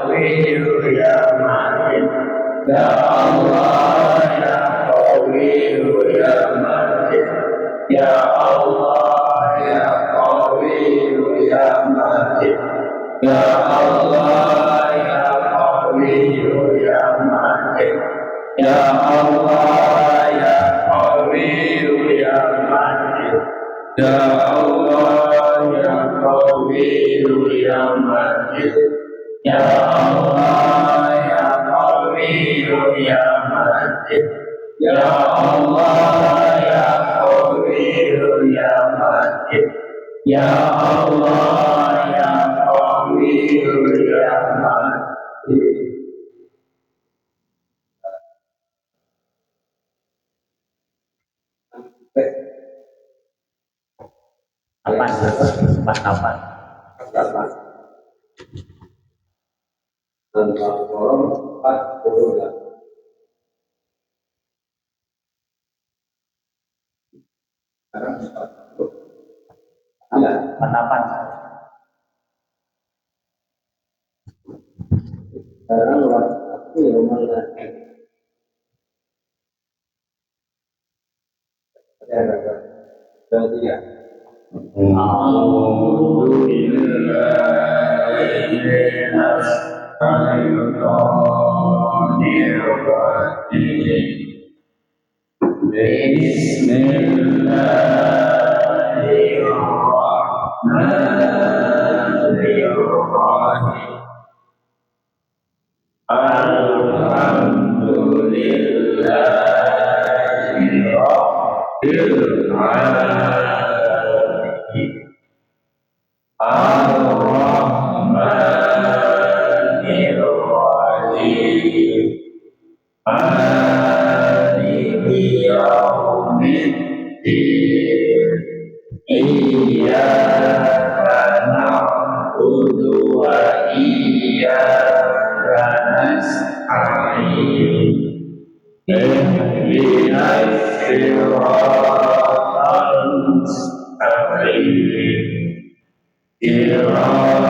Qawiyu ya Matin. Ya Allah ya Qawiyu ya Matin. Ya Allah ya Qawiyu ya Matin. Ya Allah ya Qawiyu ya Matin. Ya Allah ya Qawiyu ya Matin. Ya Allah ya Qawiyu ya Matin. Ya Allah ya Qawiyu ya Matin. Ya Allah ya Qawiyu ya Matin. Ya Allah ya Qawiyu ya Matin. Apa? Al-Baqarah 48. Sekarang 40. Ya, Pendapat. sekarang waktu lumayan. Ada tiga. Bismillahirrahmanirrahim. Alhamdulillahi Rabbil Alamin. Ar-Rahmanir-Rahim. Maliki yaumiddin. Iyyaka na'budu wa iyyaka nasta'in. Ihdinas siratal mustaqim. Siratal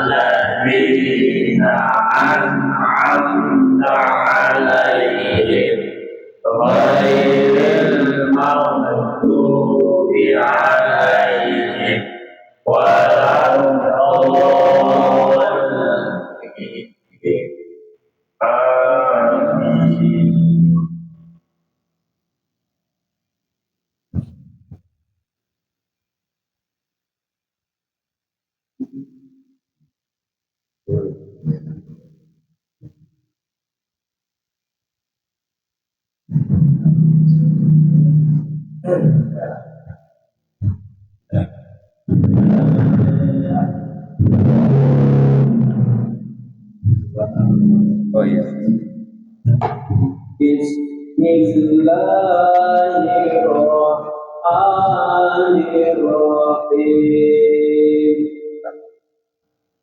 ladzina an'amta 'alaihim ghairil maghdubi 'alaihim waladdallin. Amin. Oh iya. Bismillahirrahmanirrahim.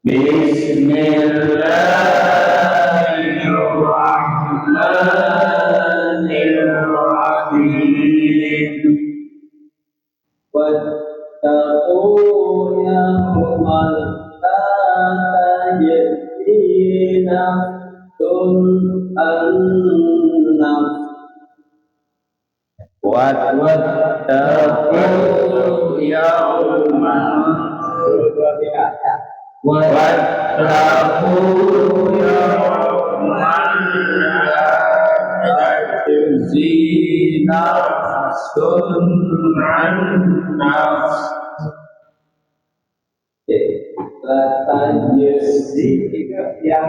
Bismillahirrahmanirrahim. Wattaqu yawman la tajzi nafsun an nafs. Wattaqu yawman Wattaqu yawman la tajzi nafsun an nafs. Tajzi yang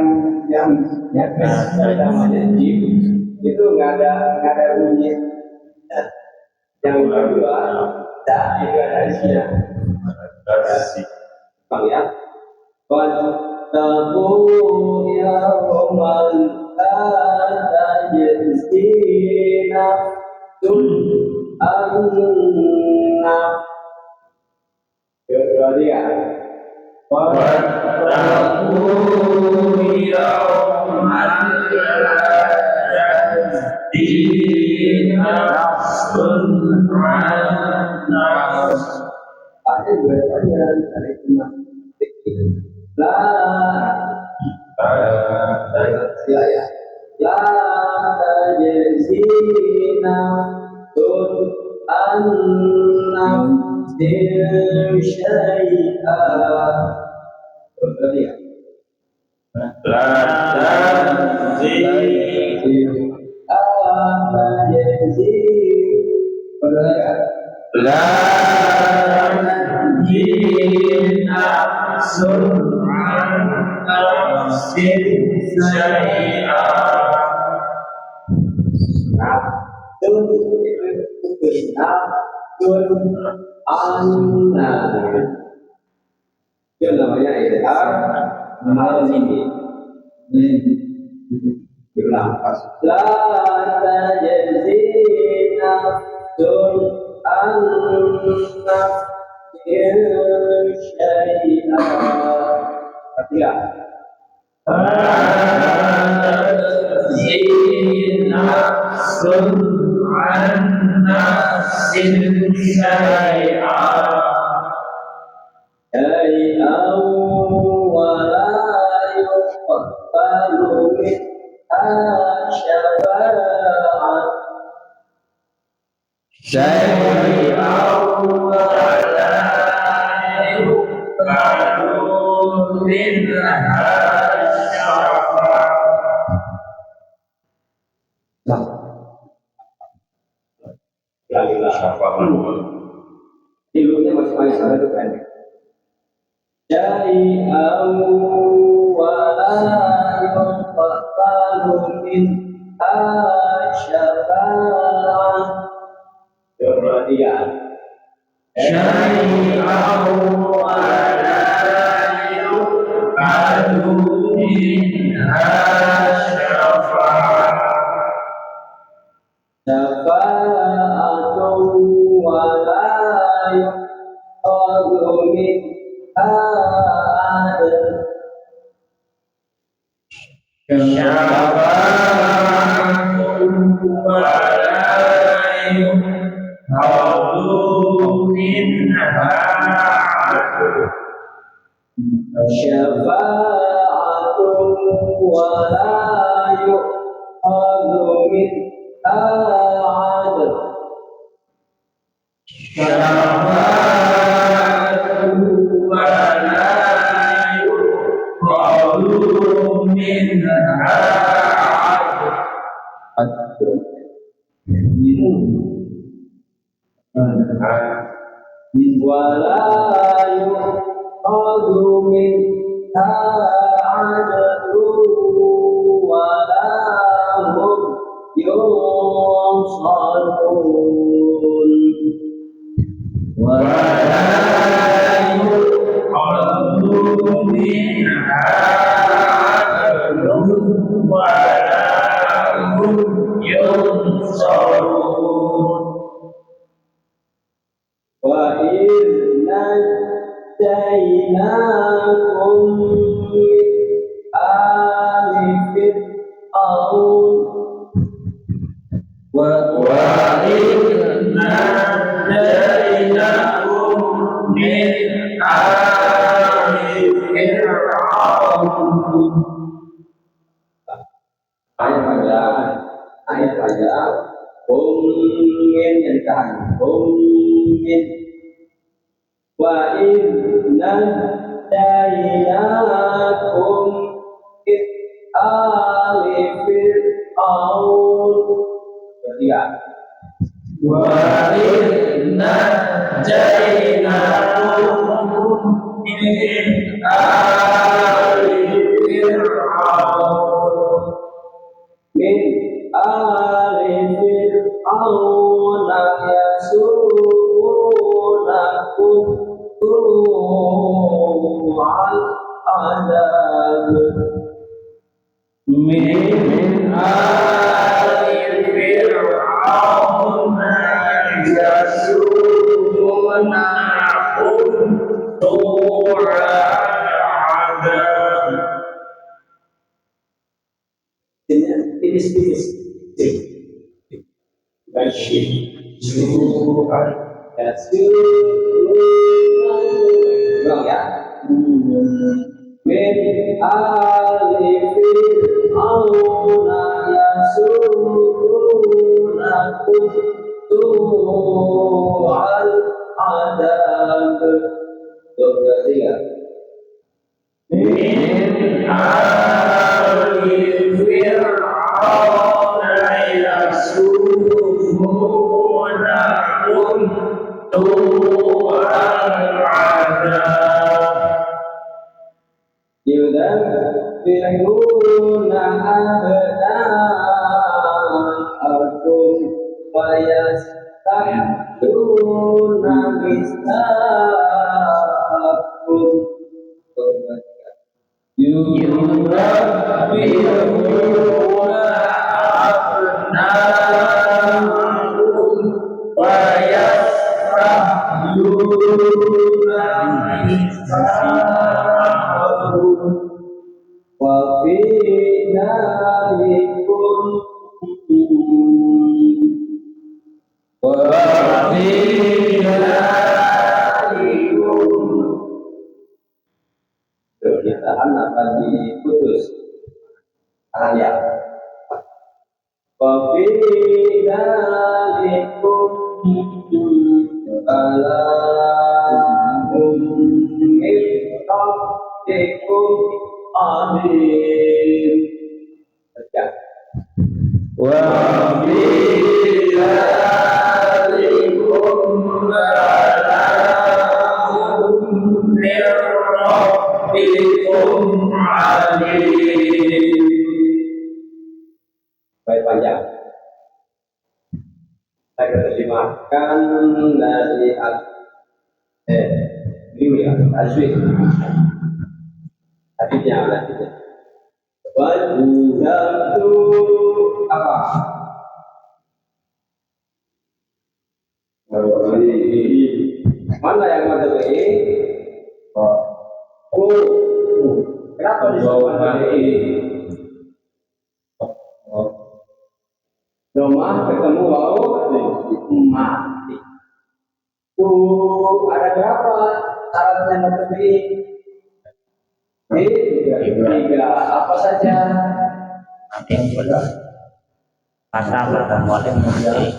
namanya jim itu nggak ada bunyi. Yang kedua tak ada isinya. Bang ya. Wattaqu yawman la tajzi nafsun an nafs. Kedua dia. Wattaqu yawman la tajzi nafsun an nafs. Ada dua pelajaran dari imam. La La tazid La tazid nafsun an nafsin syai'an. Tương Việt Nam Tương An Chứ là mấy này thì đã mà gì nên việc làm la ta jazina Tương An Syai'an. Ketiga nafsun an nafsin syai'an wa la yuqbalu minha syafa'ah syai'an wa la yuqbalu minha syafa'ah. Ilunya masih ada tuh kan. Syai'an wa la yuqbalu minha syafa'ah. Perhatian. Syai'an wa la yuqbalu minha syafa'ah. Syafa'atun wa la yuqbalu minha adl. Syafa'atun wa la yuqbalu minha adl. Syafa'atun wa la yuqbalu minha adl. Syafa'atun wa la yuqbalu minha adl. Wala yuqadu minha adlun wala hum yunsarun. Wala yuqadu minha adlun wala hum yunsarun. Wa idza ja'inakum min ali fir'aun wa idza ja'inakum min ali fir'aun. Ayat aja Bungin yang ditahan Bungin wa idna ja'inakum min ali fir'aun. Ketiga wa idna ja'inakum min ali fir'aun min ali fir'aun yasumunakum su'al adab min ali fir'aun yasumunakum su'al adab. Tipis-tipis Basyir Su'an Yasumunakum ya min ali fir'aun yasumunakum su'al adab. Min ali yastaghfiruna abna'akum wa yastahduna nisa'akum yudabbiruna abna'akum wa yastahduna nisa'akum wa fi dhalikum wa fi dhalikum pernyataan akan diputus ayat wa fi dhalikum kalamun min rabbikum amin. Wa fi dhalikum kalamun min rabbikum amin. Baik panjang. Saya terjemahkan dari ini ya, Azwi. Hadisnya hadisnya. Wajibatu apa? Mana yang ada ini? Kenapa disebut ini? Domah ketemu wau mati. Ada berapa syaratnya nanti? Tiga. Apa saja? Masa wali mati.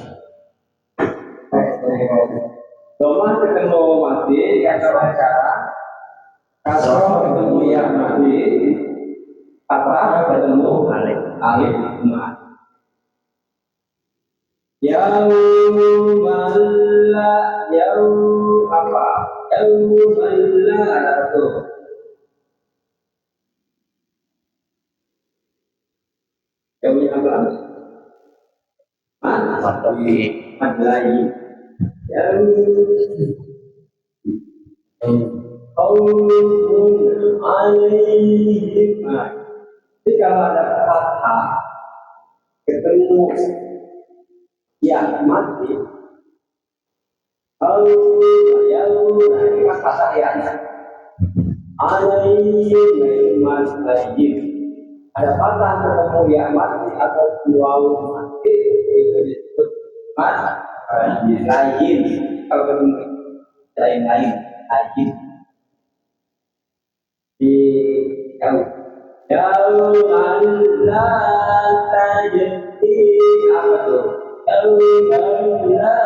Domah ketemu mati kata cara. Kasroh ketemu yang mati. Apa ketemu alif mati. Yaumalla yaum apa? Yaumalla itu. Yaumnya apa? Madlai. Qaulun alaihim. Jadi kalau ada kata ketemu yang mati, ini kata ayatnya. Alaihim madlai. Ada patah ketemu yang mati atau wawu mati itu disebut lain. Kalau ketemu lain di jauh la tajdi apa tuh jauh la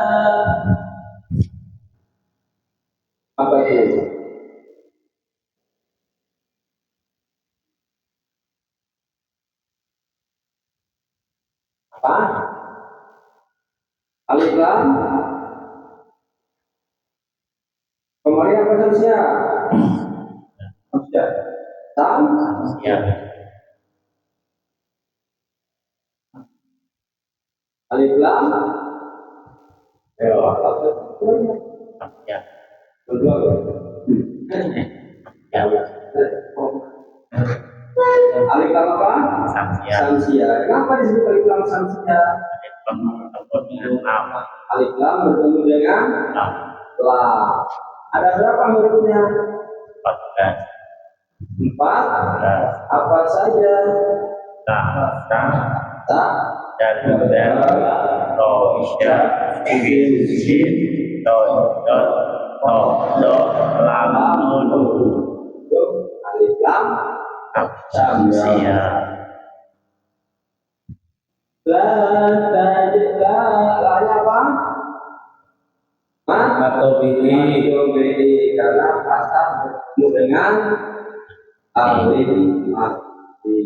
apa itu apa alif lam kemarin apa saja tam Ya. alif lam ya Ya. kedua Ya. alif lam apa Samsia. samsia kenapa disebut alif lam samsia alif lam bertemu dengan lam ada berapa hurufnya 14. 4 apa saja Ta tak dan ro isya sin dot lam alif lam samsia. la tajda la apa Atau ini karena kata bertemu dengan alif mati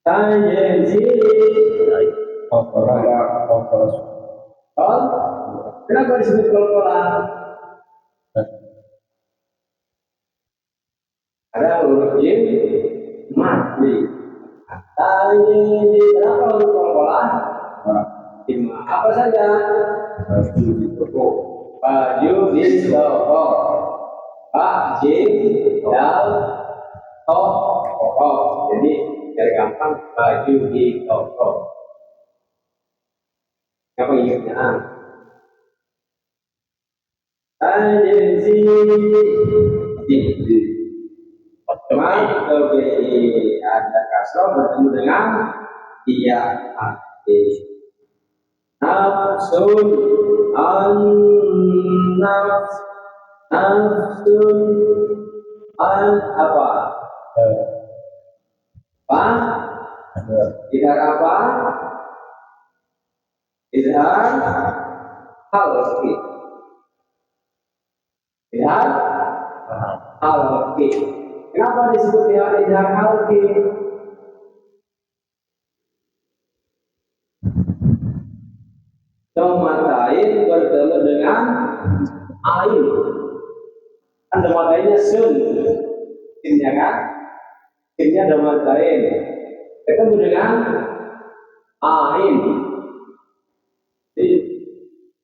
tanjezi kenapa disebut kol-kolan Ada huruf jim mati. Tadi berapa huruf kolkolah? 5. Apa saja? Baju di toko. Baju di toko. Pak jim dal toko. Jadi biar gampang baju di toko. Apa ingatnya? Agensi lebih ada kasro bertemu dengan iya nafsun nafsun apa tidak apa tidak hal tidak halki. Kenapa disebut tidak halki? Domatain bertemu dengan ain. Kan domatainnya sun, sinnya kan? Sinnya domatain. Ketemu dengan ain.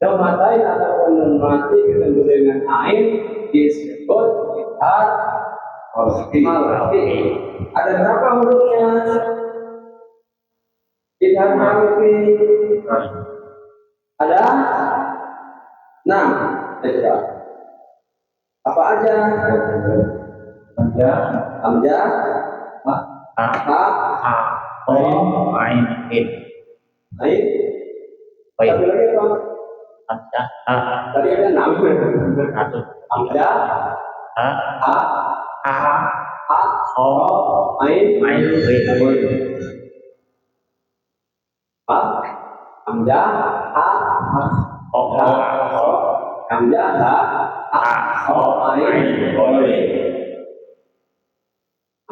Domatain ataupun nun mati ketemu dengan ain disebut idhar halki. Ada berapa hurufnya? Idhar halki ada 6. Apa aja? Hamzah, ain, ain. Satu lagi apa? Tadi ada 6. Hamzah, ain,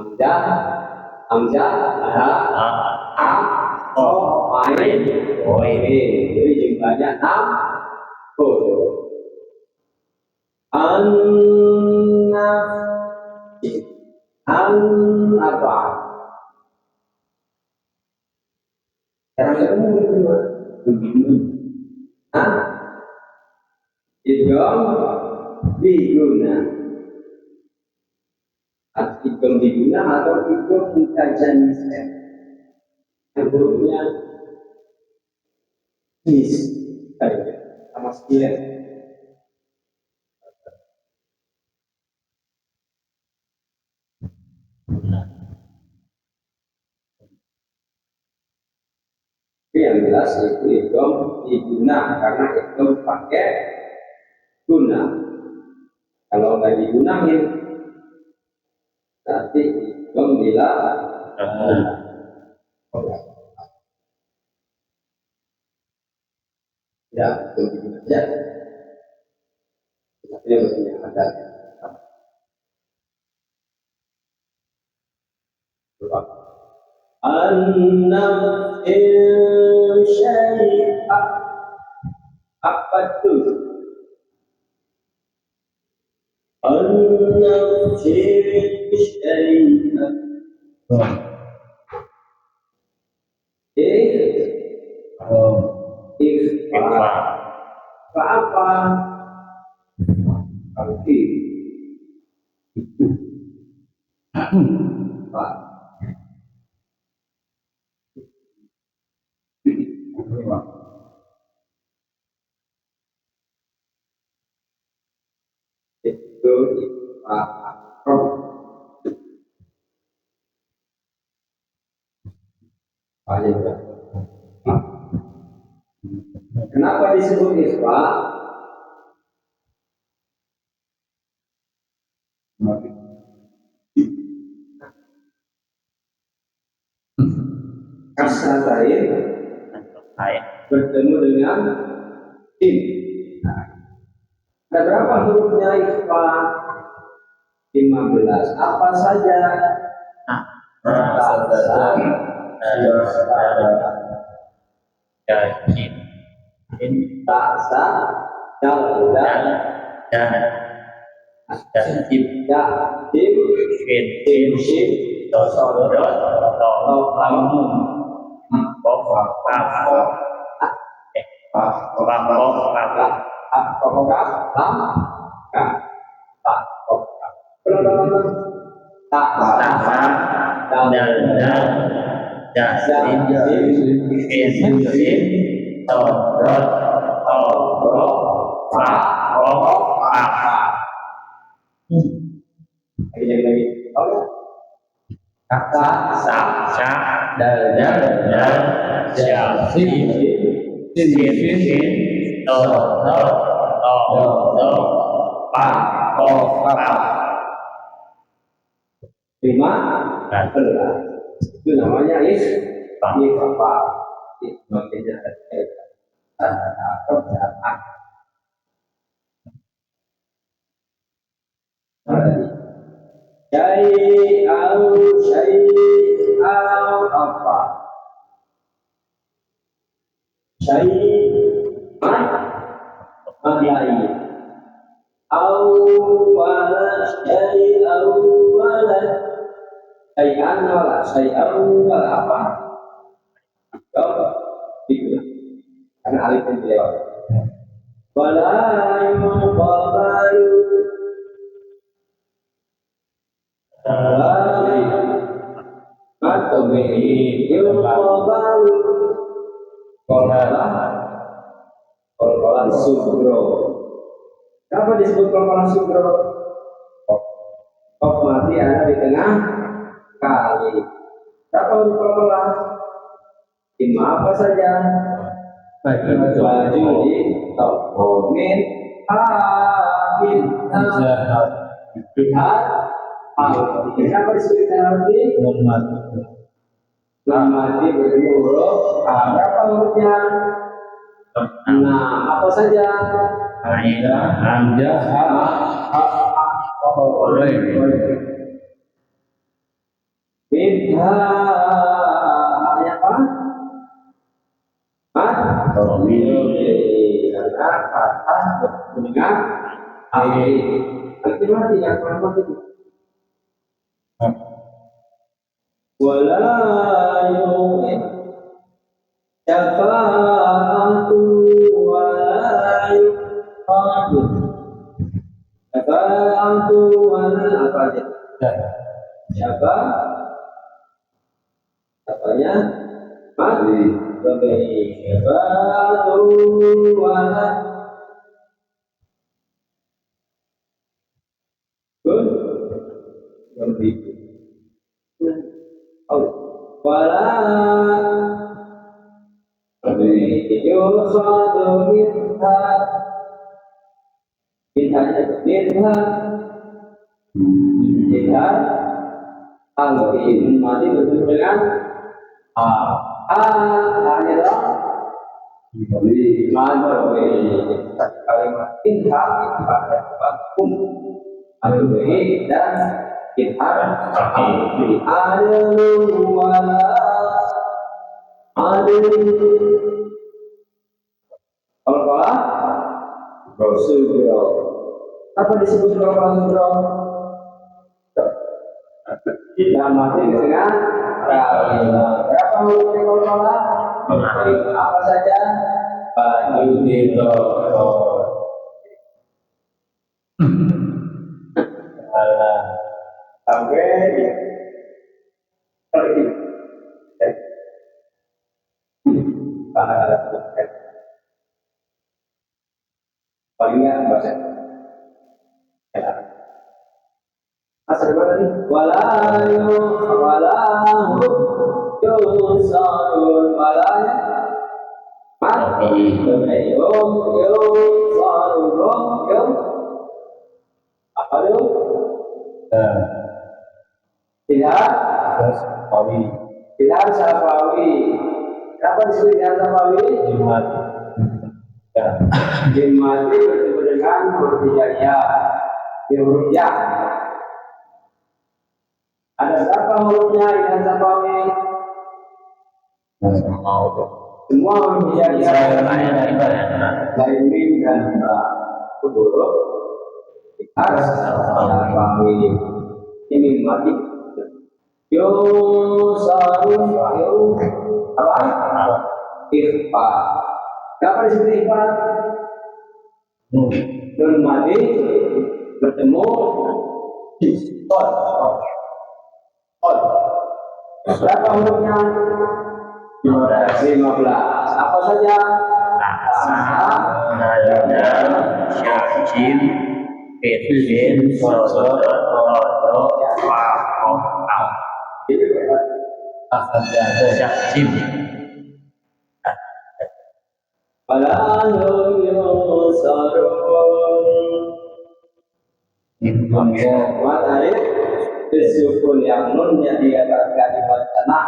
hamzah, jadi jumlahnya 6. Apa? Sekarang ketemu begini. Idgham biguna. Idgham biguna atau idgham mutajanisnya. Hurufnya jenis sama sekalian. Yang jelas itu idgham diguna karena idgham pakai guna. Kalau nggak digunain nanti idgham bila ya begitu saja. Tapi yang penting ada. An-nafs syai'a apa itu? An-nafs syai'a apa? Arti itu Pak itu kenapa disebut ikhfa? Kasar lain bertemu dengan in. Ada berapa hurufnya ikhfa? 15. Apa saja? dan jim ya tim shin tim sim to to to lamun ko fa ka ba ko ka apakah lam ka tak berapa tak ta fa da da sim shin sim to fa ko ka lagi kata sa cha da da ja sim shin to fa ko ka lima belas itu namanya apa makanya kerjaan syai'au apa syai'an malai au wala syai'au wala syai'an wala syai'au wala apa itu karena alif yang lewat wala yuqabalu atau yuqabalu kolkolan subro. Kenapa disebut kolkolan subro? Kok mati ada di tengah kali. Kenapa untuk kolkolan? Ima apa saja? Baju di toko min akhir lihat kenapa disebut nanti? Mati bertemu huruf berapa hurufnya? Nah, apa saja? hamzah Bidha apa? Karena kata dengan arti mati yang pertama itu. Wala yu'in syafa'atu wala yu'adu syafa'atu wala apa aja? Apanya? Mati lebih syafa'atu wala lebih wala yukhadu minha al-in mati bertemu dengan adalah kalimat minha itu ada pun al-in dan inhar ada wala ada kalau sugro apa disebut kalau sugro kita mati dengan berapa huruf kalau apa saja baju itu sampai palingnya bahasa asal mana nih walayu walahu yusarun walaya mati yum sarun apa itu tidak tidak safawi kenapa disebut tidak safawi Jimati bertemu dengan huruf hijaiyah huruf ya ada berapa hurufnya dengan safawi semua huruf hijaiyah lain dan huruf Harus pahami ini mati. Yo sarung yo apa? Ikhfa. Kenapa disebut ikhfa? Nun mati bertemu sol. Berapa hurufnya? 15. Apa saja? Nada, syajin, fi'lin, sodot, rodok, fa'al, syajin. Falanun yusarun. Matahari disukun yang nunnya dikatakan di tanah.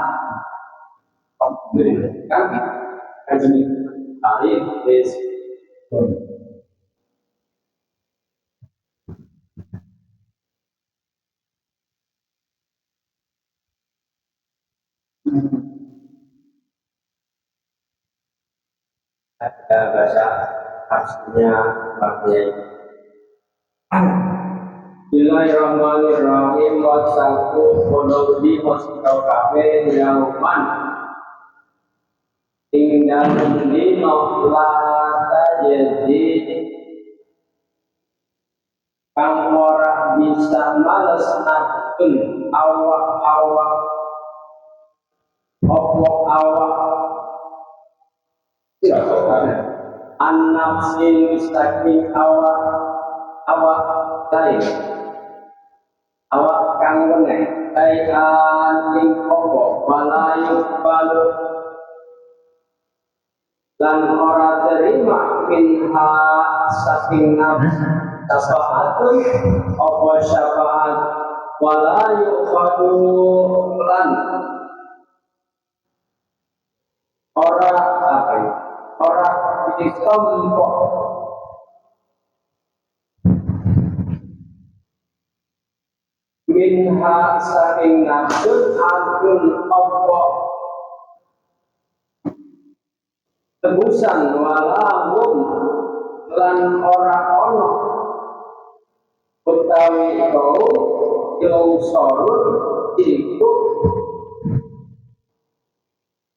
Kami tarif disukun. Ada bahasa aslinya pakai Bismillahirrahmanirrahim. Wasaku kododi wasikau kafe yauman tinggal di noplata jadi kang ora bisa males nakun awak-awak opok-awak an-nafsi saking awak lain awak kang weneh kaitan ing opo malayu balu lan ora terima minha saking nafsi syafaatun opo syafaat walayu balu lan ora apa ya ora ditompok minha saking nafsun adun opo tebusan walahum lan ora ono utawi kau yang sorun iku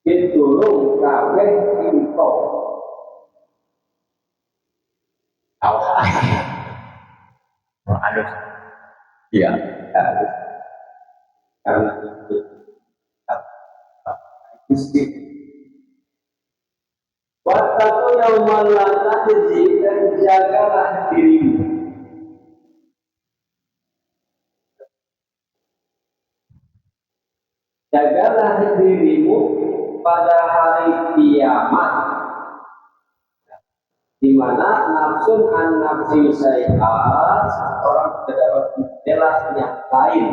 ditulung kabeh info Halus. iya karena itu mesti wattaqu yauman la tajzi dan jagalah dirimu jagalah dirimu pada hari kiamat di mana nafsun an nafsi syai'at orang tidak dapat jelas yang lain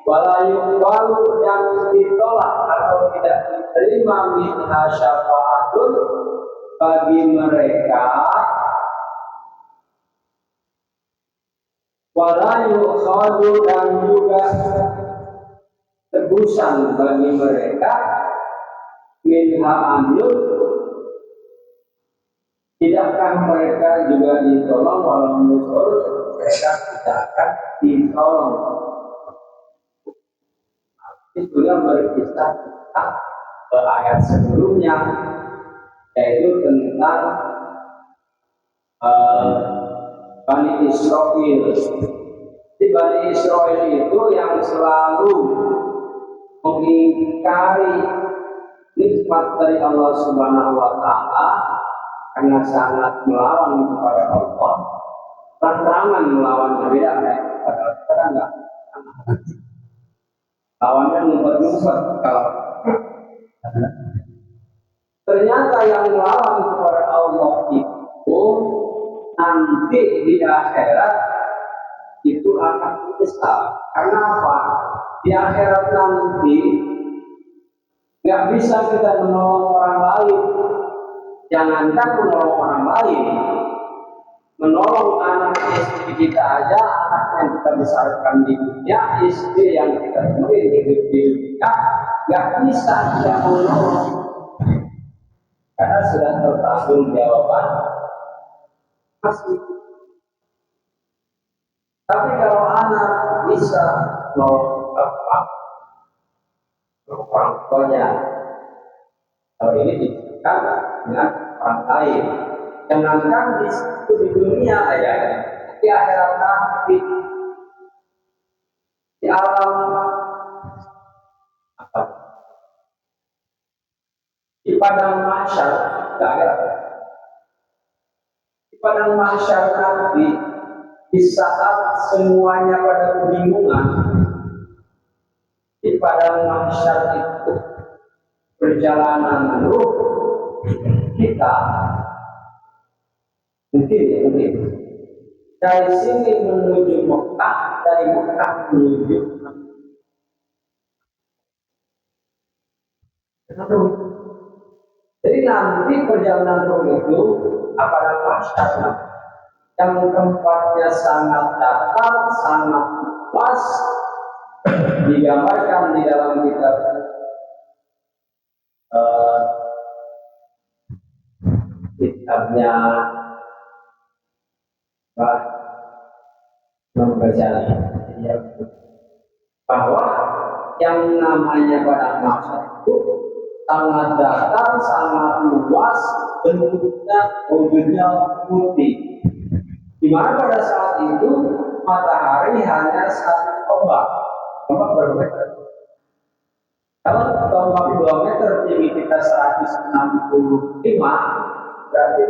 walayu walu yang ditolak atau tidak diterima minha syafaatun bagi mereka walayu khadu dan juga tebusan bagi mereka minha amyud tidakkah mereka juga ditolong walau musuh mereka tidak akan ditolong. Itulah berkisah tentang ayat sebelumnya yaitu tentang Bani Israel. Di Bani Israel itu yang selalu mengingkari nikmat dari Allah Subhanahu wa Ta'ala karena sangat melawan kepada Allah, tantangan melawan berbeda padahal kita enggak lawannya ngumpet-ngumpet kalau ternyata yang melawan kepada Allah itu nanti di akhirat itu akan menyesal. Karena apa? Di akhirat nanti nggak bisa kita menolong orang lain. Jangankan menolong orang lain, menolong anak istri kita aja, anak yang kita besarkan di dunia, istri yang kita temui hidup di dunia, nggak bisa kita menolong. Karena sudah tertanggung jawaban masih. Tapi kalau anak bisa nolong bapak, orang tuanya, kalau ini diberikan dengan orang lain. Jangankan di dunia ya, di akhirat nanti, di alam apa? Di padang mahsyar, di padang mahsyar nanti, di saat semuanya pada kebingungan, di padang mahsyar itu perjalanan ruh kita mungkin dari sini menuju Mekah, dari Mekah menuju jadi nanti perjalanan ruh itu apalagi masyarakat yang tempatnya sangat datar, sangat luas, digambarkan di dalam kitab kitabnya bahwa yang namanya padang mahsyar itu sangat datar, sangat luas, bentuknya wujudnya putih. Di mana pada saat itu matahari hanya satu tombak berapa meter? Kalau tombak 2 meter tinggi kita 165, berarti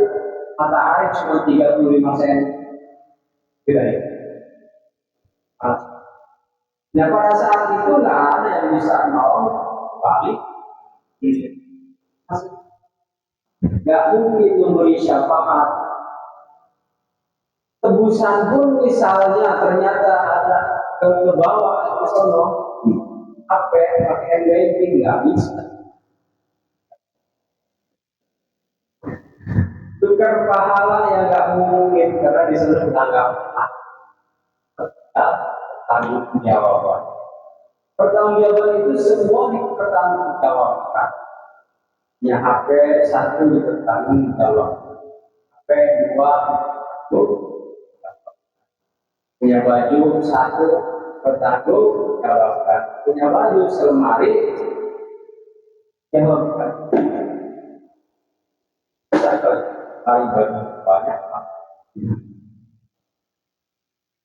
matahari cuma 35 cm. Tidak ya? Nah pada saat itu nggak ada yang bisa nolong balik diri. Nggak mungkin memberi syafaat. Tebusan pun misalnya ternyata ada ke bawah ke sono, pakai banking nggak bisa. Tukar pahala yang nggak mungkin karena di sana menganggap pertanggungjawaban. Pertanggungjawaban itu semua dipertanggungjawabkan. Ya HP 1 dipertanggungjawabkan, HP 2 punya baju 1 bertanggungjawabkan, punya baju selemari jawabkan. Paling banyak.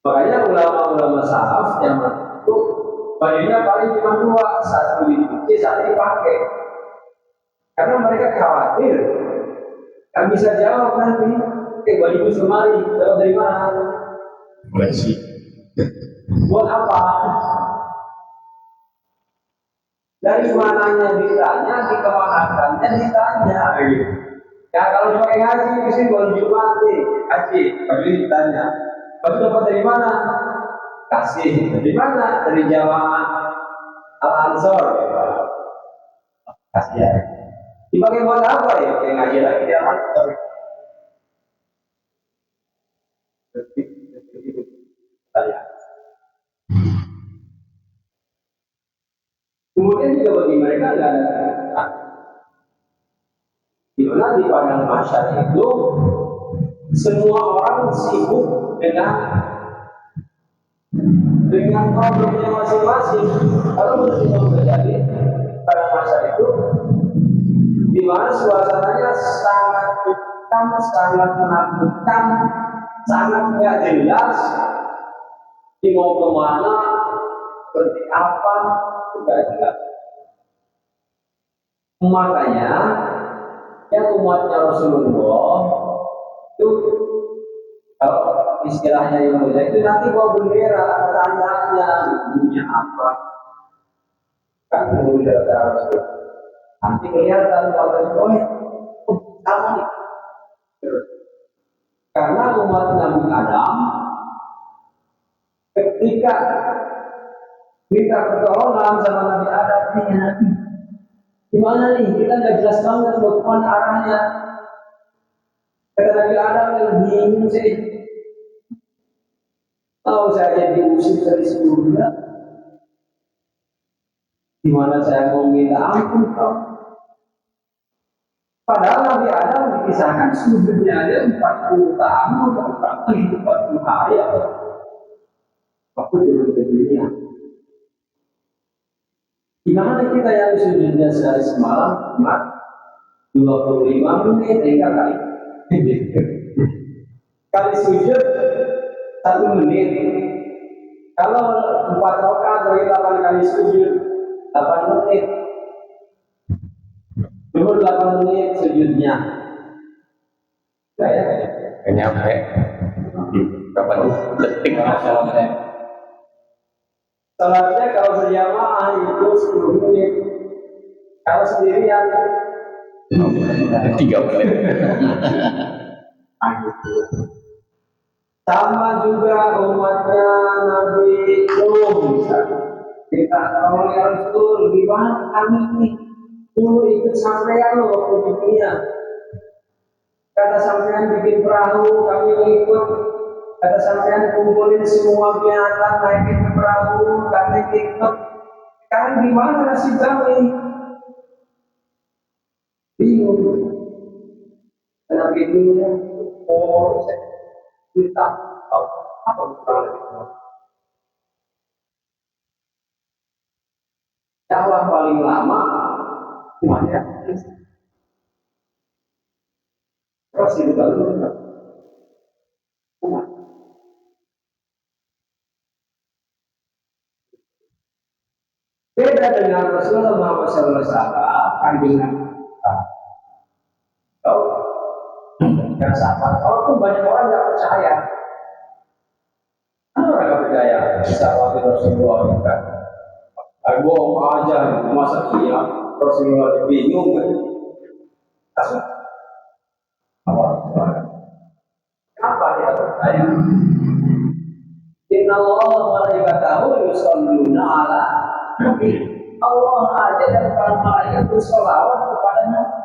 Makanya ulama-ulama salaf yang itu bajunya paling cuma 2, 1 dicuci, 1 dipakai. Karena mereka khawatir kan bisa jawab nanti, baju selemari, jawab dari mana? Masih. Buat apa? Dari mananya ditanya, dikemanakannya ditanya. Ya kalau dipakai ngaji, mesti baru Jumat nih, haji, baju ditanya. Baju dapat dari mana? Kasih. Dari mana? Dari jamaah Al-Ansor. Kasih ya. Dipakai buat apa ya? Pakai ngaji lagi di Al-Ansor. Kemudian juga bagi mereka nggak ada di mana di padang mahsyar itu semua orang sibuk dengan problemnya masing-masing. Kalau kita terjadi pada masa itu, di mana suasananya sangat hitam, sangat menakutkan, sangat nggak jelas, mau kemana, seperti apa, tidak jelas. Makanya yang umatnya Rasulullah itu kalau istilahnya yang mulia itu nanti bawa bendera tandanya dunia apa kan bendera Rasul nanti kelihatan kalau Rasul sama nih karena umat Nabi Adam ketika kita pertolongan sama Nabi Adam ini nanti gimana nih kita nggak jelas banget mau kemana arahnya. Kata Nabi Adam yang bingung sih. Kalau saya diusir dari surga, gimana saya mau minta ampun kau? Padahal Nabi Adam dikisahkan sumbernya ada 40 tahun atau 40 hari atau Aku turun ke dunia. Gimana kita yang sujudnya sehari semalam cuma 25 menit tinggal kali. Kali sujud 1 menit. Kalau 4 rakaat dari 8 kali sujud 8 menit. Dulu 8 menit sujudnya. Gak nyampe. Berapa detik? Salatnya kalau berjamaah itu 10 menit. Kalau sendirian 3 menit. sama juga umatnya Nabi Nuh. Kita kalau yang itu lebih banyak kami ini dulu ikut sampean loh waktu di dunia. Kata sampean bikin perahu, kami ikut. Kata sampean kumpulin semua binatang naikin ke perahu, kami ikut. Sekarang gimana nasib kami? Bingung. Karena dunia, kita apa dakwah paling lama semuanya terus itu baru beda dengan Rasulullah Muhammad SAW kan dengan dan sahabat. Walaupun banyak orang yang percaya, ada orang yang percaya bisa wakil Rasulullah juga. Bohong aja, masa iya Rasulullah bingung kan? Kenapa dia percaya? Inna Allah wa malaikatahu yusholluna ala Nabi. Allah aja dan para malaikat bersolawat kepada Nabi.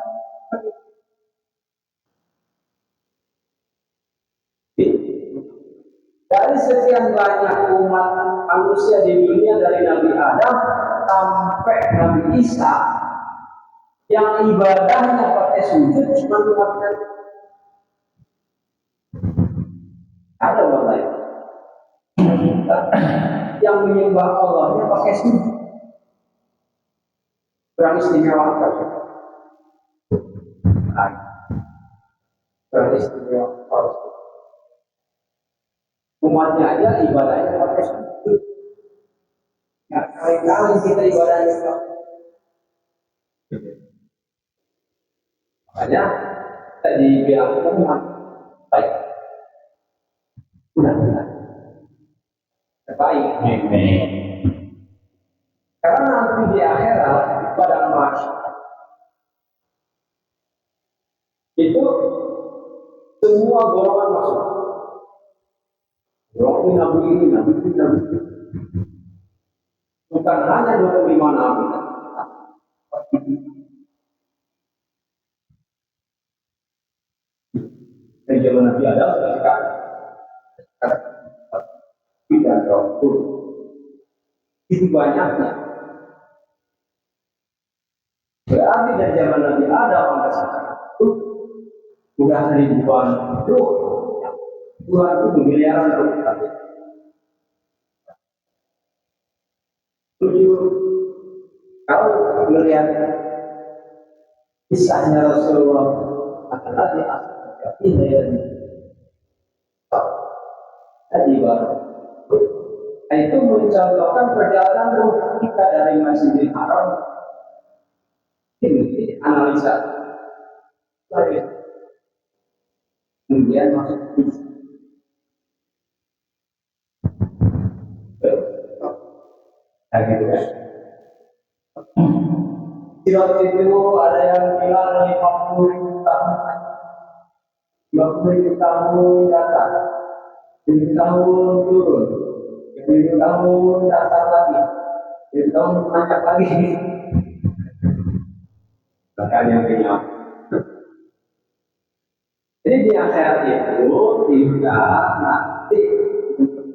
Dari sekian banyak umat manusia di dunia dari Nabi Adam sampai Nabi Isa yang ibadahnya pakai sujud cuma umatnya ada orang lain yang menyembah Allahnya pakai sujud berani istimewa berani istimewa umatnya aja ibadahnya pakai sujud. Nah, kali-kali kita ibadahnya makanya kita dibilang umat baik. Benar-benar terbaik. Karena nanti di akhirat pada masyarakat itu semua golongan masuk. Nabi ini. Bukan hanya 25 nabi. Dari zaman Nabi Adam sekarang. Tidak Rasul. Itu banyaknya. Berarti dari zaman Nabi Adam sampai sekarang itu sudah ribuan ruh. Tuhan itu miliaran ruh. Kalau melihat kisahnya Rasulullah akan ada ini tadi baru itu mencontohkan perjalanan ruh kita dari Masjidil Haram ini analisa kemudian masuk gitu kan. Sirat itu ada yang bilang 50.000 tahun, 50.000 tahun datang, 1.000 tahun turun, 1.000 tahun datang lagi, 1.000 tahun naik lagi. Makanya kenyang. Jadi di akhirat itu tidak nanti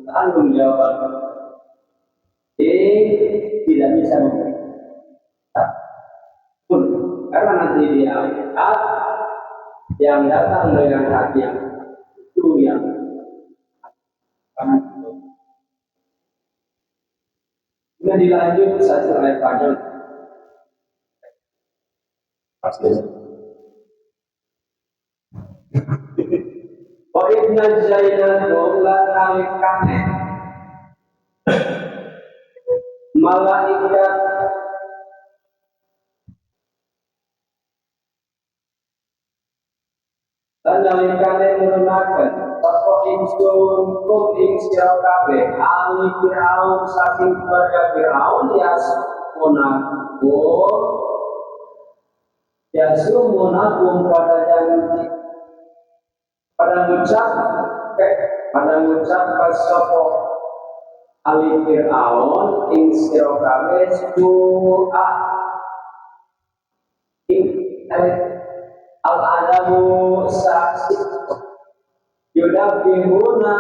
tanggung jawab. Tidak bisa memberi pun karena nanti di akhirat yang datang dengan hati yang itu yang Nah dilanjut satu ayat panjang Pasti. wa idna zainakum la talikane malaikat dan nalikane nurunaken sapa ingsun kum ing sira kabeh ali Firaun saking keluarga Firaun yasumunakum pada ngucap sapa ali Firaun ing sira kabeh su'a ing al-adabu saksi yudabihuna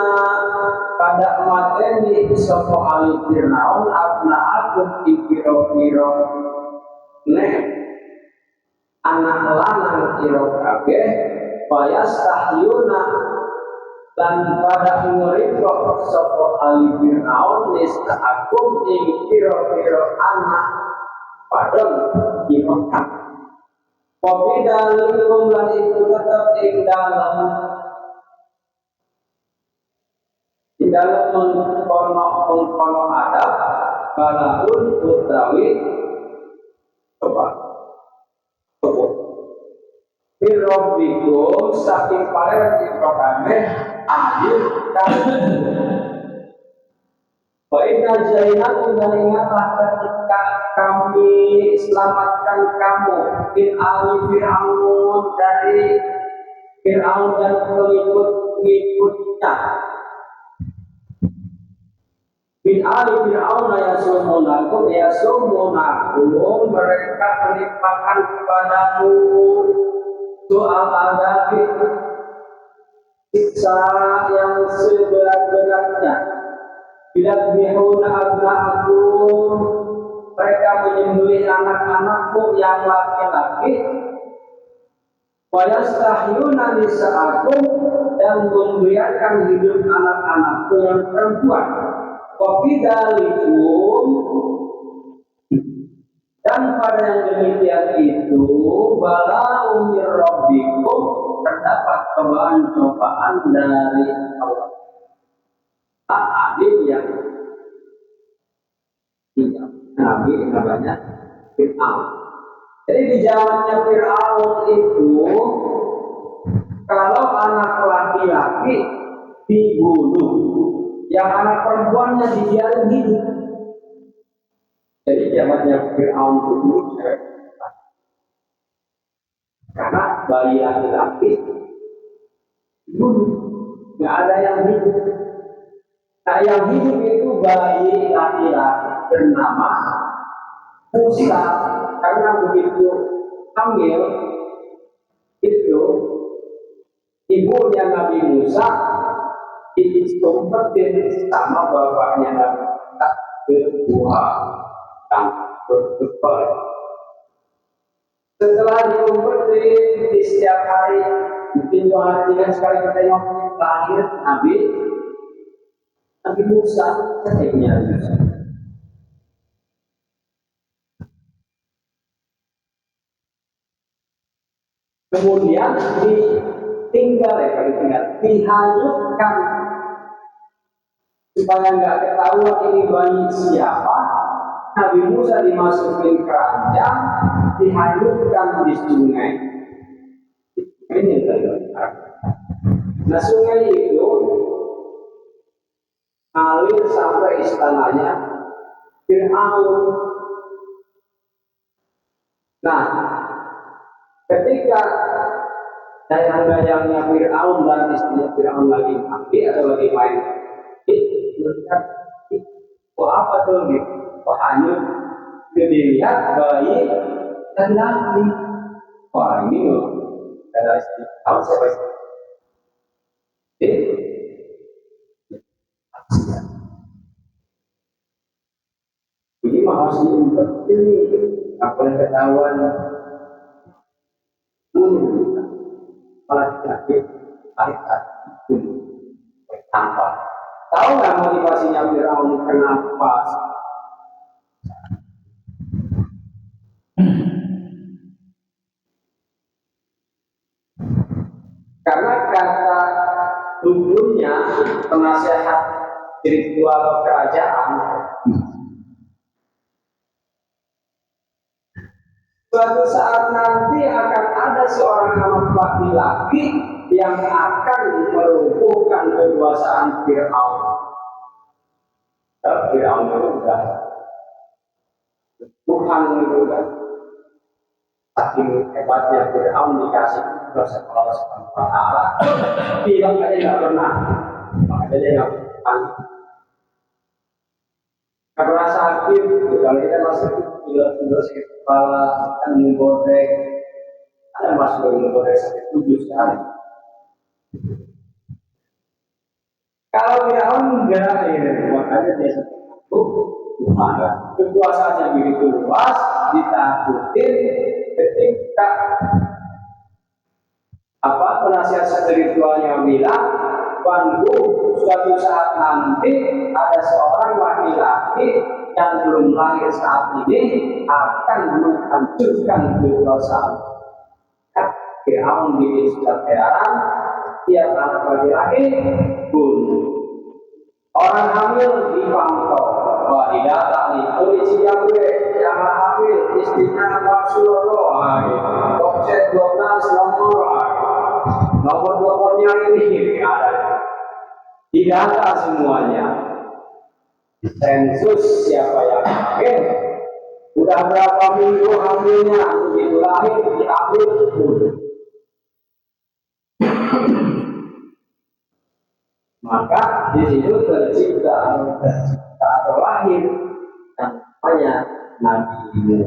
pada mateni sapa ali Firaun abna aku dikira-kira nek anak lanang ira kabeh wayastahyuna dan pada nguriko sapa ali Firaun nista aku dikira-kira anak padang di Mekah. Kopi dalikum lan itu tetap ing dalam mengkono adab balaun utawi coba Birobbikum saking paling dikokame adil kan Baiklah jainakum dan ingatlah ketika kami selamatkan kamu bin ali Fir'aun dari Fir'aun dan pengikut-pengikutnya bin ali Fir'aun yasumunakum mereka menimpakan kepadamu soal adabi siksa yang seberat-beratnya. Bila bihuna abna'akum mereka menyembelih anak-anakmu yang laki-laki wa yastahyuna nisa'akum dan membiarkan hidup anak-anakmu yang perempuan wa bidzalikum dan pada yang demikian itu bala'um mir rabbikum terdapat cobaan-cobaan dari Allah adil yang tidak Nabi namanya Fir'aun. Jadi di zamannya Fir'aun itu kalau anak laki-laki dibunuh, yang anak perempuannya dibiarin hidup. Jadi zamannya Fir'aun itu karena bayi laki-laki dibunuh, nggak ada yang hidup. Nah, yang hidup itu bayi laki-laki bernama Musa. Karena begitu hamil itu ibunya Nabi Musa diumpetin sama bapaknya Nabi Musa berdua dan berdebar. Setelah diumpetin di setiap hari, mungkin 2 hari 3 sekali bertengok lahir Nabi Musa, ketiknya Musa. Kemudian dihanyutkan supaya nggak ketahuan ini bayi siapa. Nabi Musa dimasukin keranjang, dihanyutkan di sungai. Ini adalah. Nah sungai itu ngalir sampai istananya Fir'aun. Nah, ketika dayang-dayangnya Fir'aun dan istrinya Fir'aun lagi mandi atau lagi main, mereka apa tuh gitu? Hanyut, dilihat bayi dan laki. Wah ini loh, ada istri Fir'aun siapa sih? Ini mah harus diumpetin nih, apa yang ketahuan malah sakit, ayat tanpa tahu nggak motivasinya Firaun kenapa kata dulunya penasehat spiritual kerajaan, suatu saat nanti akan ada seorang laki-laki yang akan melumpuhkan kekuasaan Fir'aun. Fir'aun itu sudah Tuhan itu kan saking hebatnya Fir'aun dikasih dosa Allah Subhanahu wa Ta'ala, bilang aja nggak pernah, makanya dia nggak pernah. Karena sakit, kalau kita masuk tidur sakit kepala, kita minum bodeg, ada masuk minum bodeg sakit 7 sekali. Kalau Fir'aun enggak, ya, makanya dia sakit. Gimana? Kekuasaannya begitu luas, ditakutin ketika penasihat spiritualnya bilang, Pandu, suatu saat nanti ada seorang laki-laki yang belum lahir saat ini akan menghancurkan kekuasaan. Fir'aun di Israel, tiap anak laki-laki bunuh. Orang hamil dipantau. Wah, tidak tak nih. Polisi yang hamil, istrinya Rasulullah. Konsep 12 nomor. Nomor-nomornya ini ada. Didata semuanya. Sensus siapa yang hamil. Udah berapa minggu hamilnya, begitu lahir, diambil bunuh. Maka di situ tercipta atau lahir yang namanya Nabi Musa.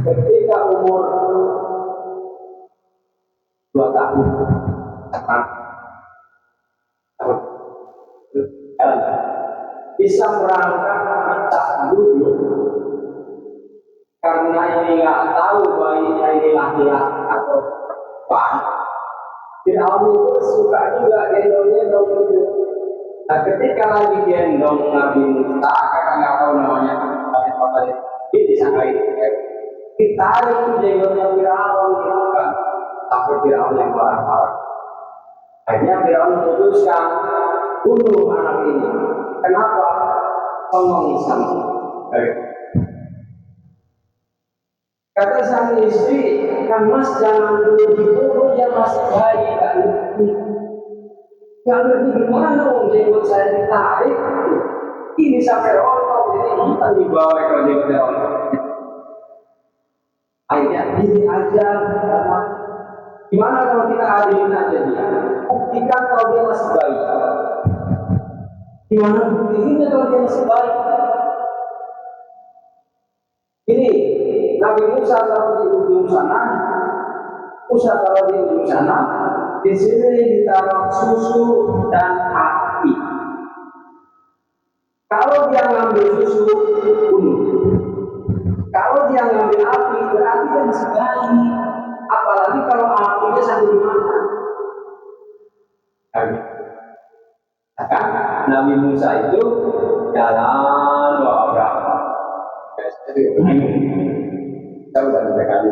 Ketika umur 2 tahun, bisa merangkak mencak duduk. Karena ini nggak tahu bayinya ini laki-laki atau perempuan. Fir'aun itu suka juga gendong-gendong itu. Nah, ketika lagi gendong Nabi Musa, karena nggak tahu namanya apa dia disangka itu. Ditarik itu jenggotnya Fir'aun gitu kan, sampai Fir'aun yang marah-marah. Akhirnya Fir'aun memutuskan bunuh anak ini. Kenapa? Songong-songong. Kata sang istri, kan mas jangan dulu dibunuh, dia masih bayi, gak ngerti. Gak ngerti gimana dong jenggot saya ditarik. Ini sampai rontok, jadi kita dibawa ke jenggotnya rontok. Akhirnya gini aja, gimana kalau kita adilin aja dia? Buktikan kalau dia masih bayi. Gimana buktinya kalau dia masih bayi? Ini Nabi Musa taruh di ujung sana, Musa taruh di ujung sana, di sini ditaruh susu dan api. Kalau dia ngambil susu, bunuh. Kalau dia ngambil api, berarti dia masih bayi. Apalagi kalau apinya sampai di mana? Kan Nabi Musa itu jalan berapa? Kita udah mendekati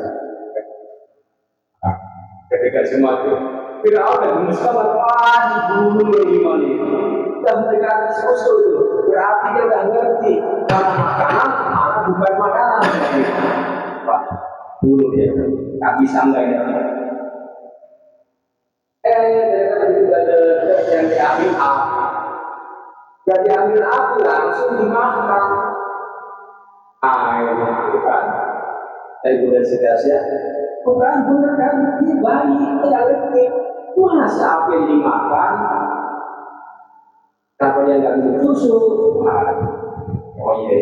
ketika semua itu Fir'aun dan Musa dibunuh di mana itu udah mendekati susu itu berarti dia udah ngerti mana makanan mana bukan makanan Pak bunuh dia nggak bisa nggak ini juga ada yang diambil api yang diambil api langsung dimakan itu kan dari budaya sekitarnya bukan bener kan dia bayi tidak ngerti masa apa yang dimakan kenapa dia nggak minum susu oh iya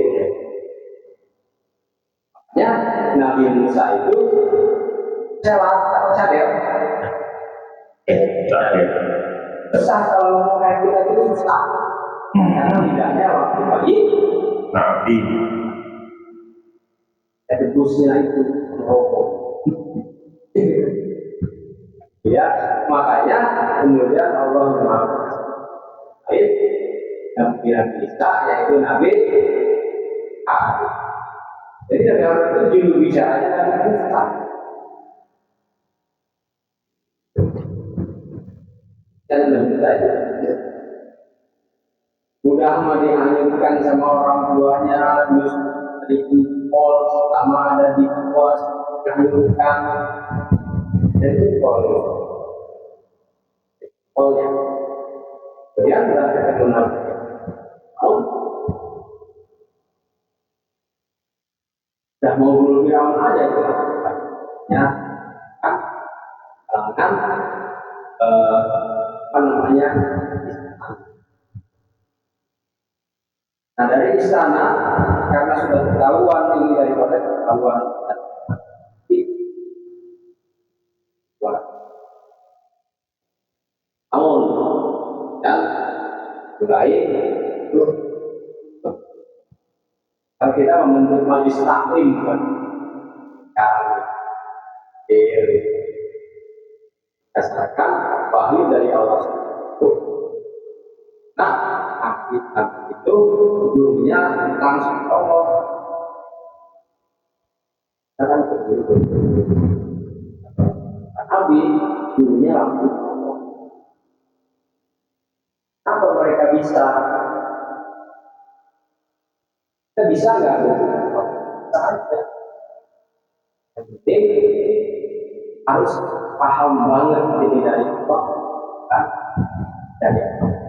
ya Nabi Musa itu selat atau cadel susah kalau mau kayak kita itu susah karena lidahnya waktu bayi Nabi busnya itu merokok. Ya, makanya kemudian Allah mengatakan yang bilang bisa yaitu Nabi aku. Jadi ada itu juru bicaranya kan bukan. Dan tentu saja mudah dihanyutkan sama orang tuanya, terus dikumpul selama ada di kuas, dihanyutkan, dan itu polnya. Kemudian berarti kenal, sudah mau bunuh Firaun aja itu, ya, kan, apa namanya? Nah dari istana karena sudah ketahuan ini daripada ketahuan namun dan mulai itu kalau kita membentuk majelis taklim kan berdasarkan wahyu dari Allah SWT. Nah, hakikat itu gurunya langsung Allah. Kan begitu. Nabi gurunya langsung Allah. Apa mereka bisa? Kita bisa nggak? Bisa aja. Yang penting harus paham banget ini dari Allah kan? Dari Allah.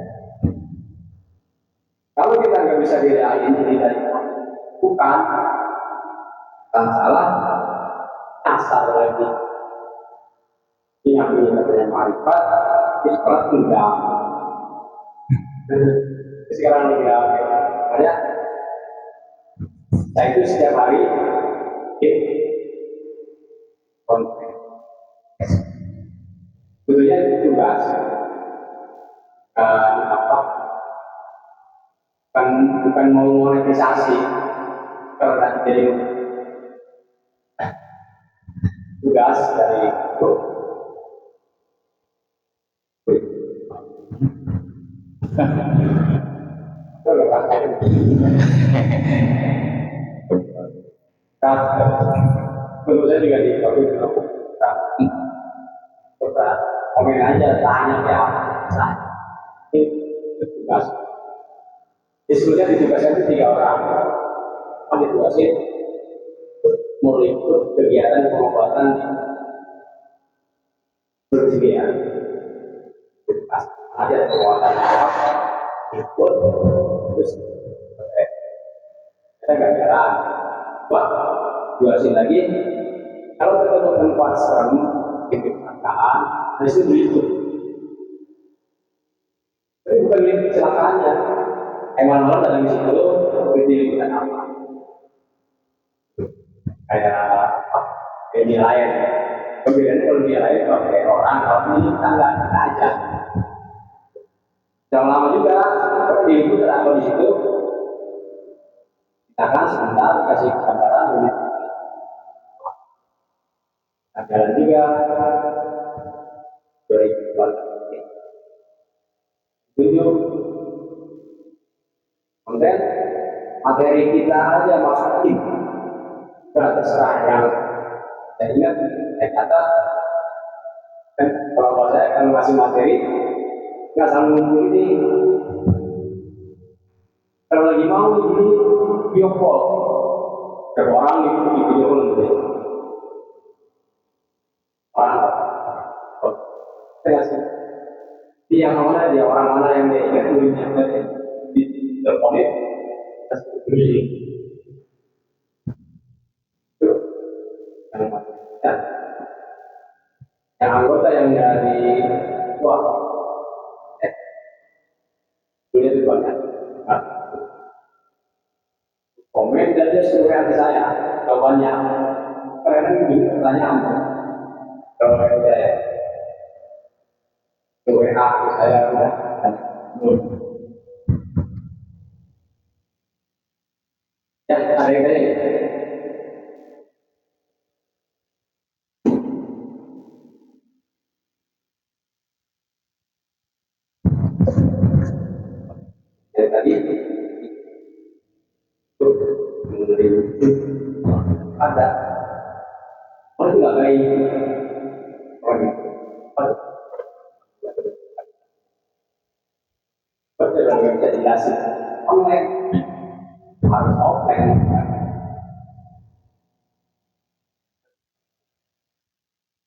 Kalau kita nggak bisa dirayain ini dari Allah, bukan salah asal lagi. Yang ini dengan marifat, isyarat enggak. Sekarang ini ya, makanya saya itu setiap hari konten. Sebetulnya itu tugas apa? Bukan mau monetisasi karena jadi tugas dari itu. Tentu saja juga di komen aja tanya ya ini tugas. Sebetulnya di tugasnya itu 3 orang. Kan ditugasin meliput kegiatan pengobatan bersedia. Ada pengobatan ikut terus kita nggak jalan. Wah, jelasin lagi. Kalau ketemu tempat serem di kecelakaan, dari situ berikut. Tapi bukan ini kecelakaannya. Malam-malam datang di situ, berdiri dengan apa? Kayak dia lain. Perbedaannya kalau dia lain, kalau kayak orang, kalau ini tangga kita aja. Jangan lama juga, kalau diliput ada di situ, kita kan sebentar kasih gambaran dulu. Nah, jalan juga 2007 konten materi kita aja masukin udah terserah yang saya ingat saya kata kan kalau saya akan kasih materi nggak selalu ngumpul ini kalau lagi mau ini video call ke orang di video call gitu orang saya kasih dia mana dia orang mana yang dia ingat dulunya di teleponnya terus berdiri yang anggota yang dari luar punya tujuannya komen dan dia suruh ke saya jawabannya karena begini pertanyaan kalau saya WA saya udah ya ada yang tanya tadi ada. Oh itu nggak baik. Oh gitu. Betul nggak bisa dijelasin. Online harus offline.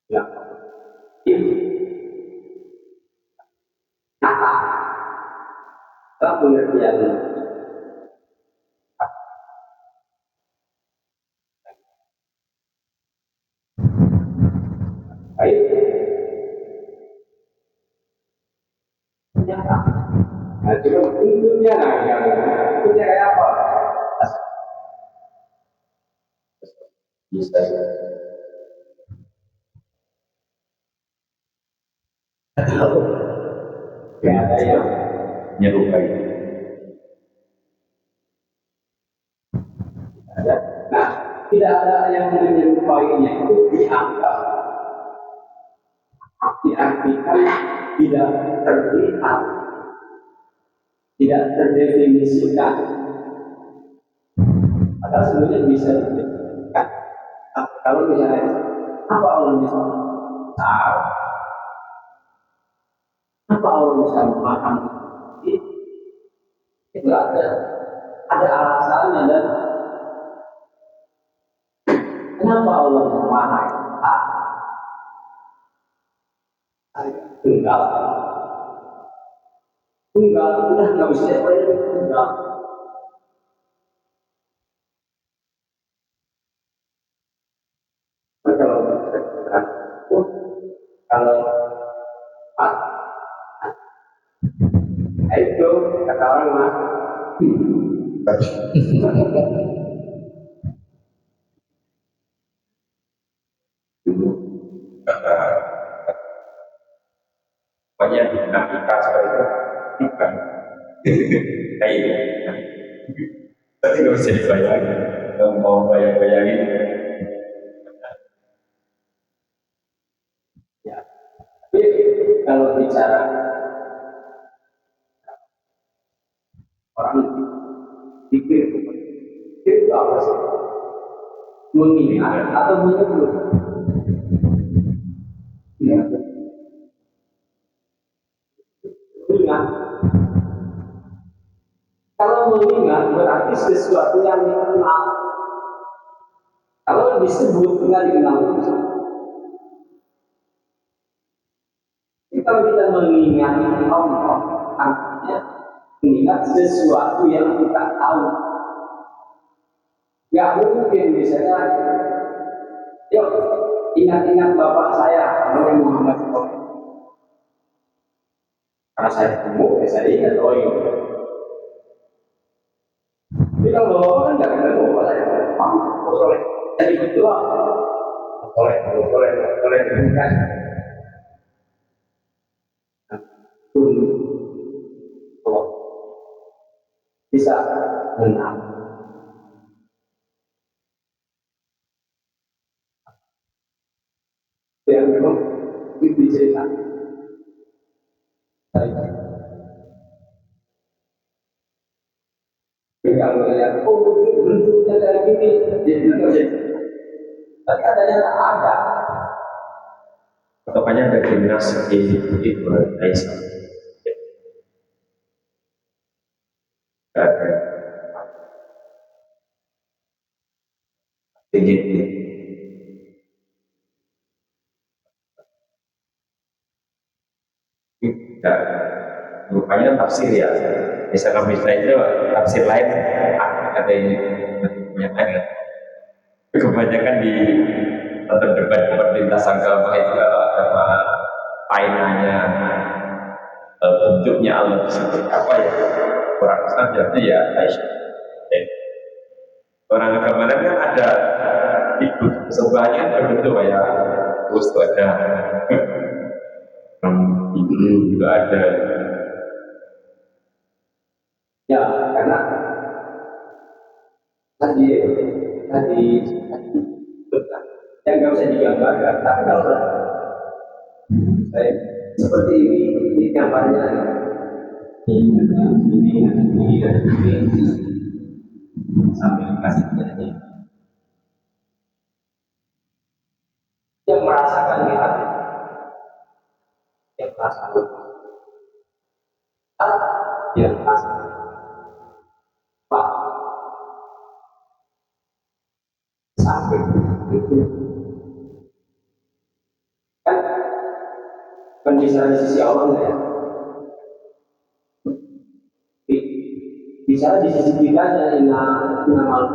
Ya, ini nyata. Dalam pengertian baik, nyata. Nah, cuma bentuknya yang bentuknya kayak apa? Bisa. Tahu. Ya ada yang Nyerupai. ada. Nah, tidak ada yang menyerupainya itu dianggap, diartikan tidak terlihat, tidak terdefinisikan. Padahal sebenarnya bisa didefinisikan. Kalau misalnya apa Allah bisa tahu, apa Allah bisa memahami, itu ada alasannya dan kenapa Allah memahami? Tunggal, tunggal udah nggak bisa tunggal. Kalau itu kata orang mah Pokoknya dinamika seperti itu bukan kayak itu. Tapi nggak bisa dibayangin. Kalau mau bayang-bayangin, ya. Tapi kalau bicara orang pikir itu apa sih? Mengingat atau menyebut? Ya. Mengingat. Kalau mengingat berarti sesuatu yang dikenal. Kalau disebut nggak dikenal itu. Kalau kita mengingat Allah, artinya mengingat sesuatu yang kita tahu. Nggak mungkin misalnya, yuk ingat-ingat bapak saya, Nabi Muhammad SAW. Karena saya ketemu, saya ingat Tapi kalau bapak kan nggak kenal bapak saya, soleh. Jadi berdoa, soleh, kan? Bisa benar. Yang memang itu cerita. Kalau lihat, oh bentuknya dari gini, dia bilang nggak bisa. Tapi katanya tak ada. patokannya ada timnas di Malaysia. Ada TGT. Nah, rupanya tafsir ya. Misalkan itu tafsir lain ada yang lain. Kebanyakan di debat lintas agama itu agama ainanya bentuknya Allah seperti apa ya, orang Islam jawabnya ya Aisyah. Orang agama lain kan ada ikut semuanya berbentuk kayak terus ada itu juga ada. Ya, karena tadi yang nggak bisa digambarkan. Tapi kalau saya seperti ini gambarnya ini sambil kasih jadi perasaan dia merasa Pak sakit itu kan bisa di sisi Allah ya, bisa di sisi kita yang nama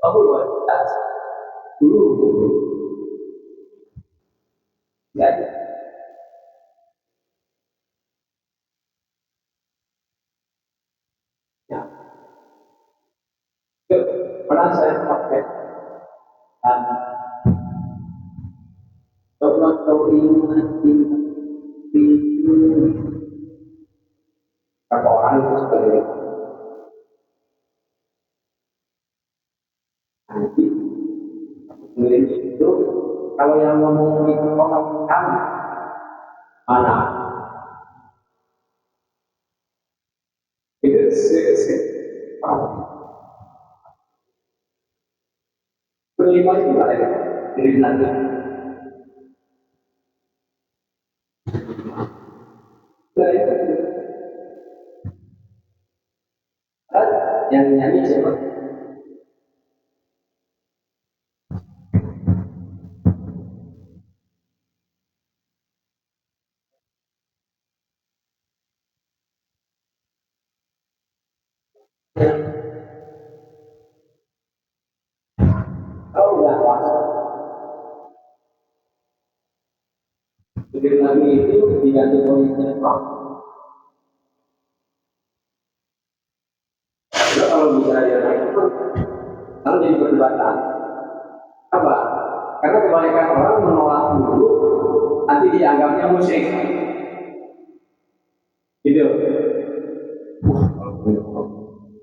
aku buat dulu ya ya pernah saya pakai dan tahu ini berapa orang itu sebagai nanti kemudian itu kalau yang ngomong itu orang kamu mana itu sih berlima itu ada dari nanti yang nyanyi siapa? Oh udah langsung. Jadi lagi itu diganti posisinya Pak. Nah, kalau bisa ya itu kan jadi perdebatan. Apa? Karena kebanyakan orang menolak dulu, nanti dianggapnya musik. Gitu.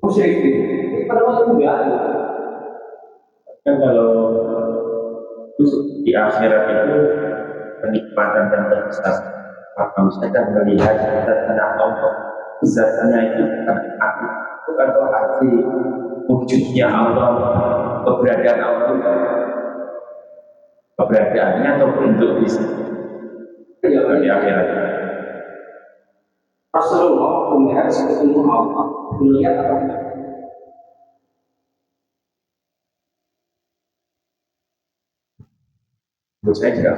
Musik itu. Padahal enggak. Kan kalau di akhirat itu kenikmatan dan terbesar, maka kita melihat tentang Allah zatnya itu bukan aku, bukan arti wujudnya Allah, keberadaan Allah, keberadaannya atau bentuk di akhirat. Rasulullah melihat ketemu Allah, melihat apa enggak? Menurut saya juga.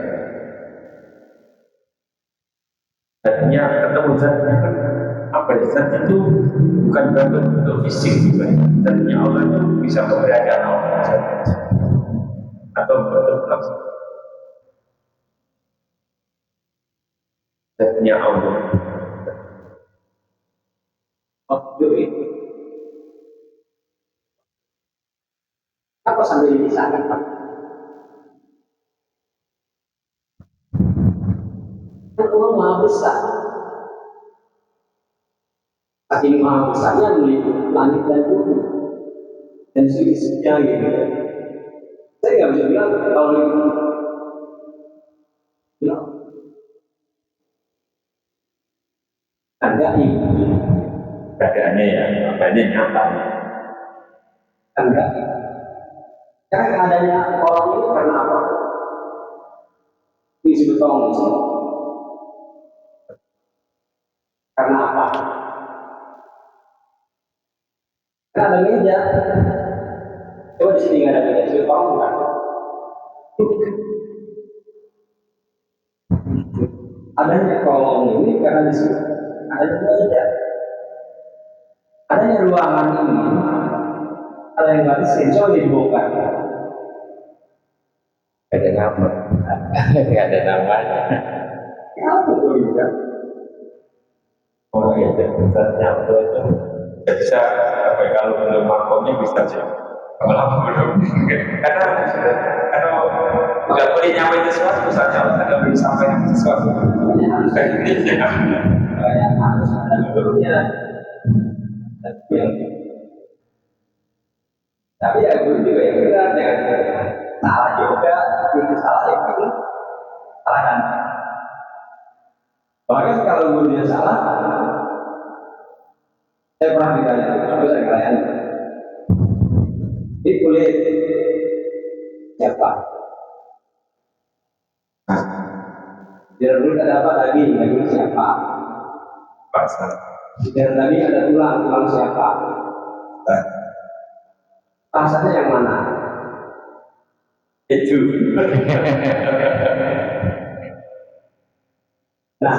Artinya ketemu zatnya kan apa ya? Zat itu bukan bentuk fisik juga. Zatnya Allah itu bisa keberadaan Allah atau bentuk langsung. Zatnya Allah. Waktu itu apa sambil dipisahkan Pak? Kan Allah maha besar. Saking maha besarnya meliputi langit dan bumi dan seisinya gitu. Saya nggak bisa bilang kalau itu bilang ada ini Keadaannya ya, makanya nyata. enggak. Karena adanya orang ini karena apa? Isi beton di sini. Karena apa? Karena ada meja. Coba di sini nggak ada meja, isi beton kan? Adanya kolong ini karena di sini adanya meja. Adanya ruangan ini ada yang nggak bisa dibongkar. Ada nama, nggak ada namanya. Ya betul juga. Oh iya, zatnya Allah itu bisa apa ya, kalau belum makomnya bisa aja. Kalau lama belum, karena nggak boleh nyampe sesuatu saja, nggak boleh sampaikan sesuatu. Banyak harus ada gurunya. Tapi ya guru juga yang benar, jangan salah juga, itu salah yang itu salah kan? Bahkan kalau gurunya salah, saya pernah ditanya, coba saya kalian, ini kulit siapa? Darah dulu ada apa daging? Daging siapa? pasar. Di darah daging ada tulang, tulang siapa? Nah, Pasarnya yang mana? itu. Nah,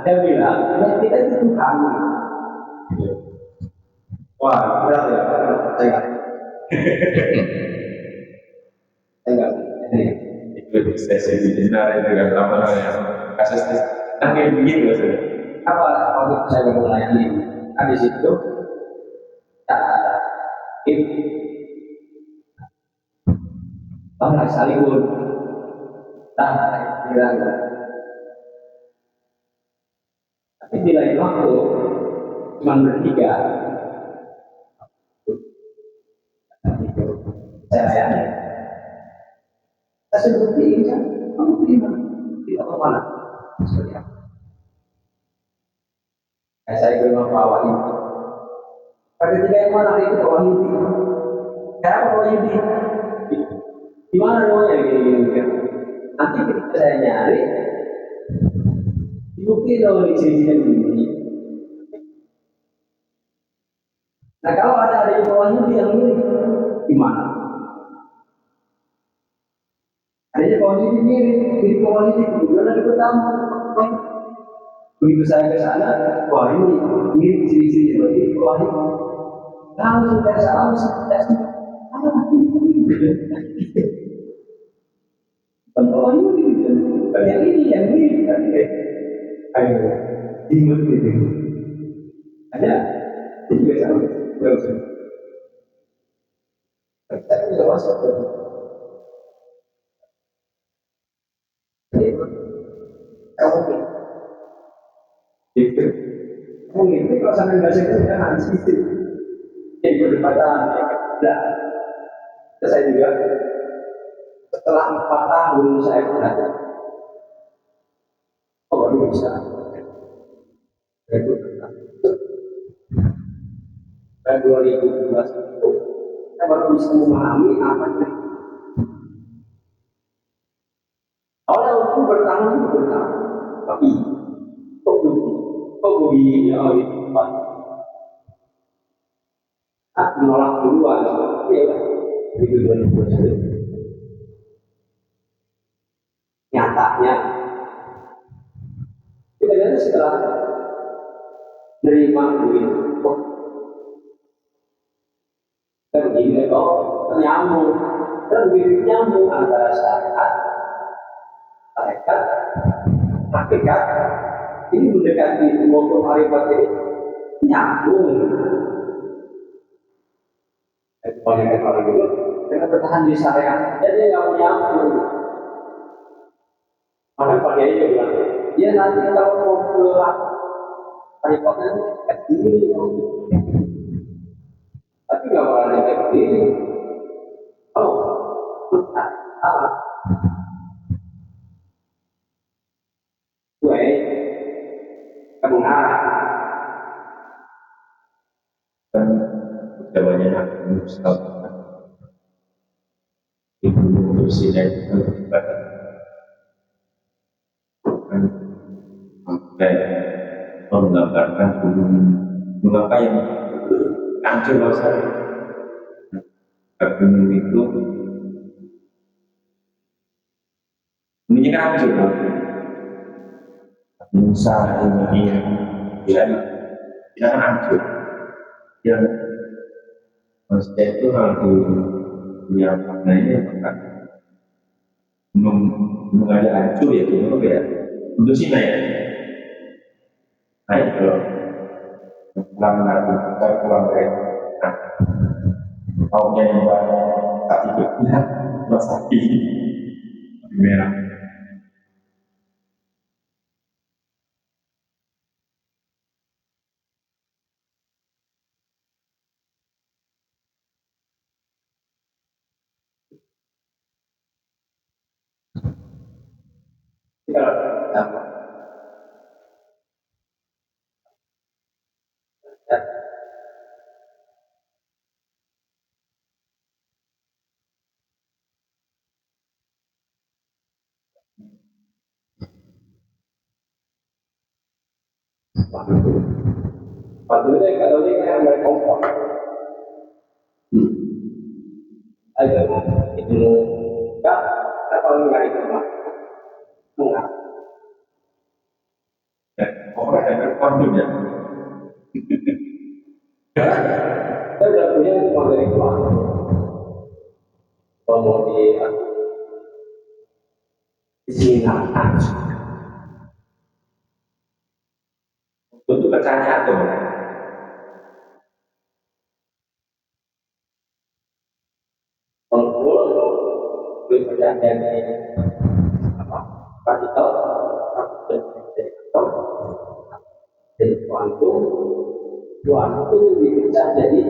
dia bilang, ya kita itu Tuhan. Wah, berat ya, saya enggak. Itu sesi webinar itu kan apa namanya kasus kayak begitu maksudnya. Apa kalau saya mau lagi? Kan di situ, ya, itu bahkan salibun. Nah, bilang, tapi di lain waktu cuma bertiga. Saya layani. Saya sudah buktiin kan, kamu terima tidak ke mana? Seperti apa? Saya bilang bawa ini. Pada tiga yang mana itu bawa ini? Kenapa bawa ini? Di mana namanya gini? Nanti ketika saya nyari, dibuktiin oleh ciri-ciri ini. Nah kalau ada yang bawa ini yang ini, gimana? Adanya bawa ini mirip, mirip bawa ini, kemudian ada pertama. Begitu saya ke sana, wah ini mirip ciri-ciri berarti bawa ini. Langsung saya salam, saya bawa ini, bukan yang ini kan? Ayo, imut gitu. Ada, itu juga sama. Langsung. Saya bisa masuk ke kamu gitu. Kamu gitu kalau sampai bahasa itu kan harus gitu. Jadi berdekatan, ya kan? Terus saya juga setelah 4 tahun saya belajar, oh baru bisa. Dan 2012 itu saya baru bisa memahami apa itu. Awalnya aku bertahun itu bertahun, tapi kok begini ya itu Pak. Aku menolak duluan, ya kan? Itu 2012. Nyatanya, kita setelah menerima duit, kok kan begini kok nyambung, kan begitu nyambung antara syariat, hakikat, hakikat ini mendekati pokok marifat ini nyambung. Banyak orang itu dengan bertahan di syariat, jadi nggak mau nyambung. Maka Pak Kiai juga bilang, ya nanti kalau mau ke marifat ini, tapi nggak bakal ada kayak begini. Oh, apa? Gue kamu ngarah. Kan jawabannya Nabi Musa itu bersihnya itu kan sampai menggambarkan gunung apa yang hancur besar. Gunung itu ini kan hancur. Musa ini dia kan hancur. Yang maksudnya itu kalau di yang maknanya maka gunung ada hancur ya gunung apa ya untuk Cina ya. Nah itu loh pulang lagi kita pulang dari nah tahunnya yang banyak tak hidupnya masaki merah. Waktu itu yang kata dia kan dari kompor. Ayo, itu enggak, kalau nggak itu mah enggak. Orang yang berkondom ya. Saya udah punya cuma dari keluarga. Kalau mau di sini Untuk percaya tuh. pengumpul perjanjian apa partikel dari kuantum bisa jadi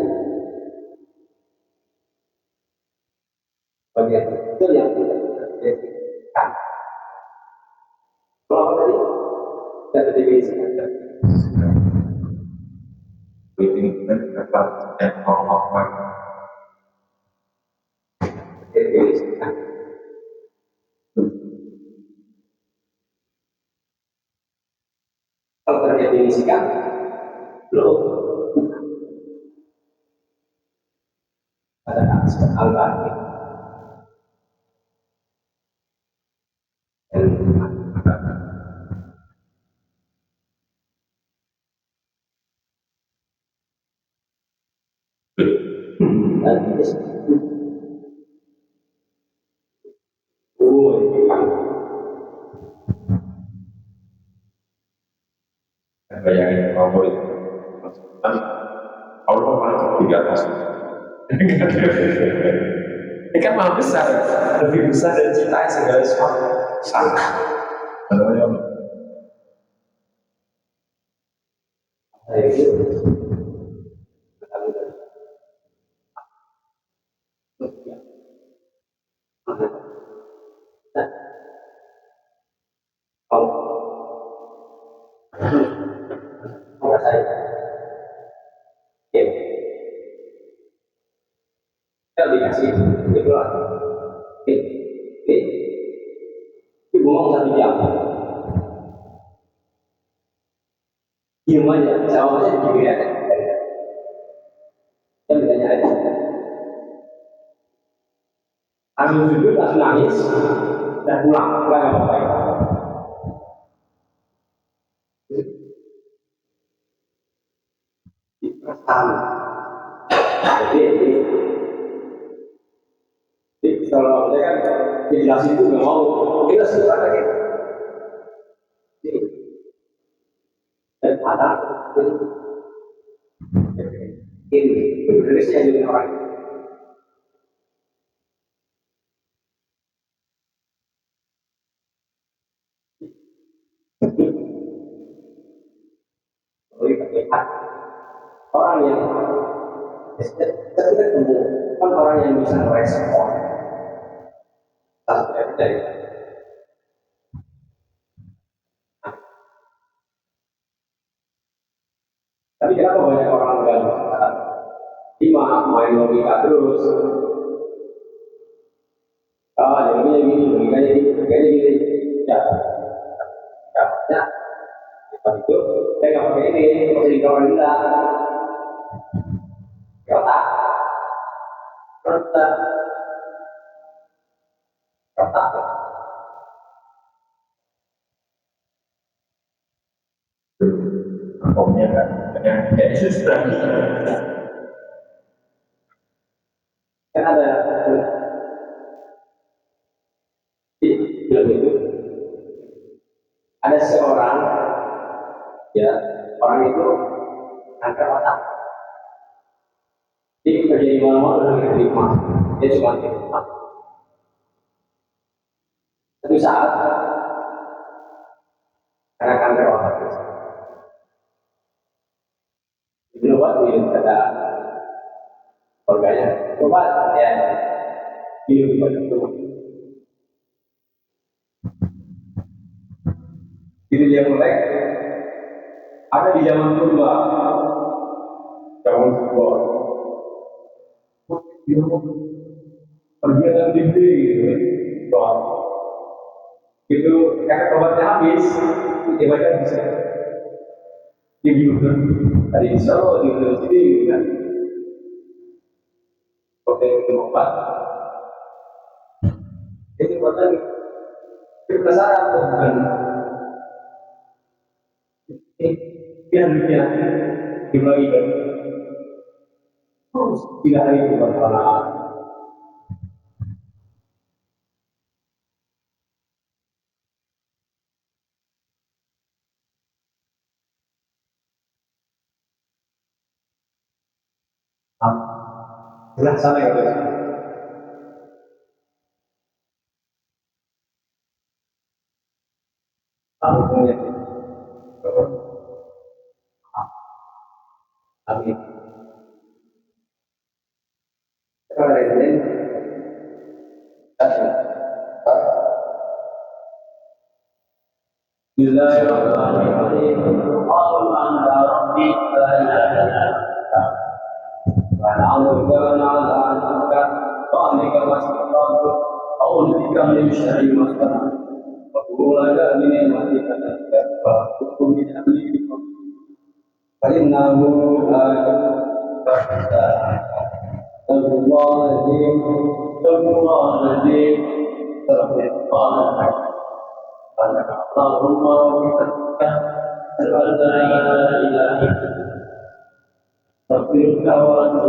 bagian kecil yang tidak terdefinisikan. Kalau tadi tidak terdefinisikan, Waiting dapat apa terdefinisikan. Kalau terdefinisikan, belum pada aspek al-batin dan bayangin Allah itu. Allah malah di atas. Ini kan maha besar, lebih besar dari kita segala sesuatu. Sama. Namanya itu kalau saya saya dikasih itu lah ibu mau 1 jam diam aja sama aja di ya yang ditanya aja ambil sudut langsung nangis dan pulang nggak apa-apa perasaan jadi kalau saya kan dijelasin itu nggak mau kita suka lagi dan ada ini Indonesia jadi orang orang yang kita ketemu kan orang yang bisa merespon dari tapi kenapa banyak orang nggak lima main logika terus jadinya gini logikanya gini ya ya itu saya nggak pakai ini pakai di kamar gila kata kata kata akomnya kan. Ya itu sudah kan ada di film itu ada seorang ya orang itu kanker otak dia kerja di mana-mana dengan hikmah dia cuma hikmah satu saat karena kanker otak itu obat minum kata keluarganya obat ya minum obat itu itu dia mulai ada di zaman purba dia pergian gede gitu itu karena obatnya habis dia baca bisa Gitu dari Solo di sini kan hotel tempat jadi hotel penasaran tuh kan biar dimulai kan terus 3 hari itu bakalan jelas sana ya guys. Kamu punya amin. Kalau ada yang lain, Bismillahirrahmanirrahim. Allah anta rabbi la ilaha illa anta. Wa na'udzuka wa na'udzuka wa amrika wa astaghfiruka wa a'udzu bika min syarri ma sana'tu. Wa qul la min ni'matika wa qul min amrika. Fa innahu la Astagfirullahaladzim, Astagfirullahaladzim, Astagfirullahaladzim. Allahumma wabitatka, Al-Bala ilaha ilaha, Astagfirullahaladzim.